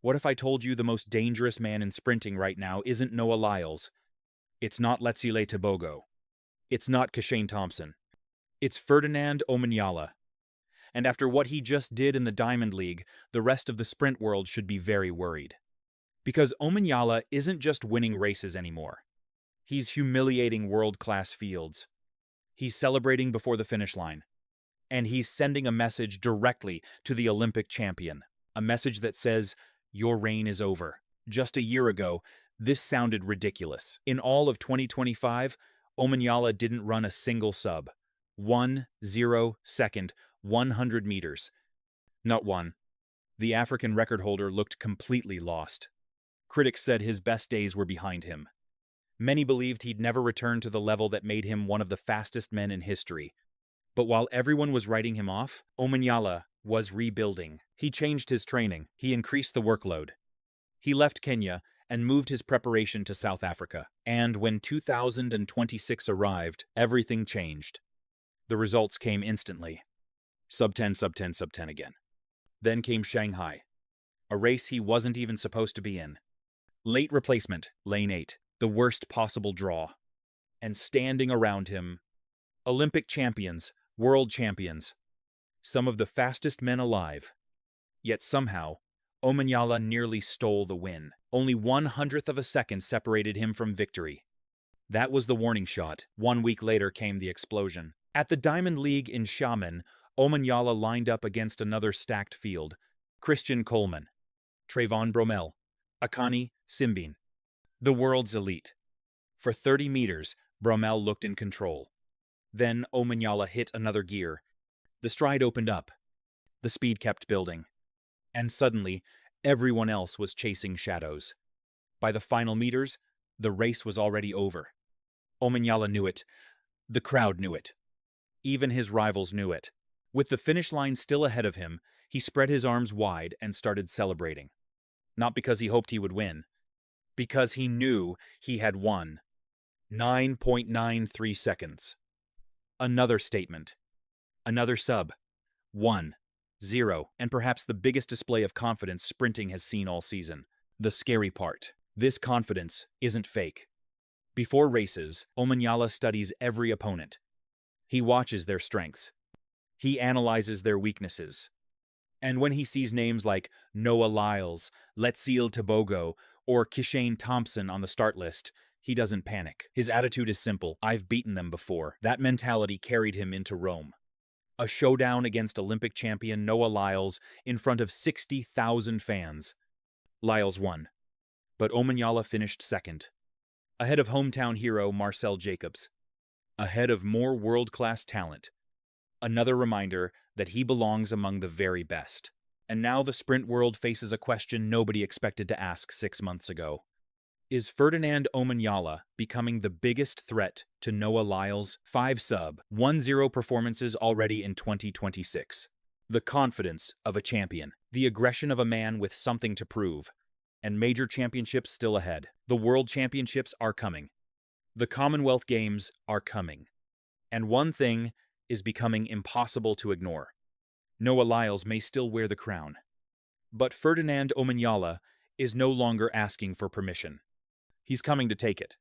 What if I told you the most dangerous man in sprinting right now isn't Noah Lyles? It's not Letsile Tebogo. It's not Kashane Thompson. It's Ferdinand Omanyala. And after what he just did in the Diamond League, the rest of the sprint world should be very worried. Because Omanyala isn't just winning races anymore. He's humiliating world-class fields. He's celebrating before the finish line. And he's sending a message directly to the Olympic champion. A message that says, your reign is over. Just a year ago, this sounded ridiculous. In all of 2025, Omanyala didn't run a single sub. 1-0 second, 100 meters. Not one. The African record holder looked completely lost. Critics said his best days were behind him. Many believed he'd never return to the level that made him one of the fastest men in history. But while everyone was writing him off, Omanyala was rebuilding. He changed his training. He increased the workload. He left Kenya and moved his preparation to South Africa. And when 2026 arrived, everything changed. The results came instantly. Sub 10, sub 10, sub 10 again. Then came Shanghai, a race he wasn't even supposed to be in. Late replacement, lane 8, the worst possible draw. And standing around him, Olympic champions, world champions, some of the fastest men alive. Yet somehow, Omanyala nearly stole the win. Only 1/100th of a second separated him from victory. That was the warning shot. 1 week later came the explosion. At the Diamond League in Xiamen, Omanyala lined up against another stacked field. Christian Coleman, Trayvon Bromell, Akani Simbine. The world's elite. For 30 meters, Bromell looked in control. Then Omanyala hit another gear. The stride opened up. The speed kept building. And suddenly, everyone else was chasing shadows. By the final meters, the race was already over. Omanyala knew it. The crowd knew it. Even his rivals knew it. With the finish line still ahead of him, he spread his arms wide and started celebrating. Not because he hoped he would win. Because he knew he had won. 9.93 seconds. Another statement. Another sub. 1-0. And perhaps the biggest display of confidence sprinting has seen all season. The scary part. This confidence isn't fake. Before races, Omanyala studies every opponent. He watches their strengths. He analyzes their weaknesses. And when he sees names like Noah Lyles, Letsile Tebogo, or Kashane Thompson on the start list, he doesn't panic. His attitude is simple. I've beaten them before. That mentality carried him into Rome. A showdown against Olympic champion Noah Lyles in front of 60,000 fans. Lyles won, but Omanyala finished second. Ahead of hometown hero Marcel Jacobs. Ahead of more world-class talent. Another reminder that he belongs among the very best. And now the sprint world faces a question nobody expected to ask 6 months ago. Is Ferdinand Omanyala becoming the biggest threat to Noah Lyles' 5 sub 1-0 performances already in 2026? The confidence of a champion, the aggression of a man with something to prove, and major championships still ahead. The World Championships are coming. The Commonwealth Games are coming. And one thing is becoming impossible to ignore. Noah Lyles may still wear the crown. But Ferdinand Omanyala is no longer asking for permission. He's coming to take it.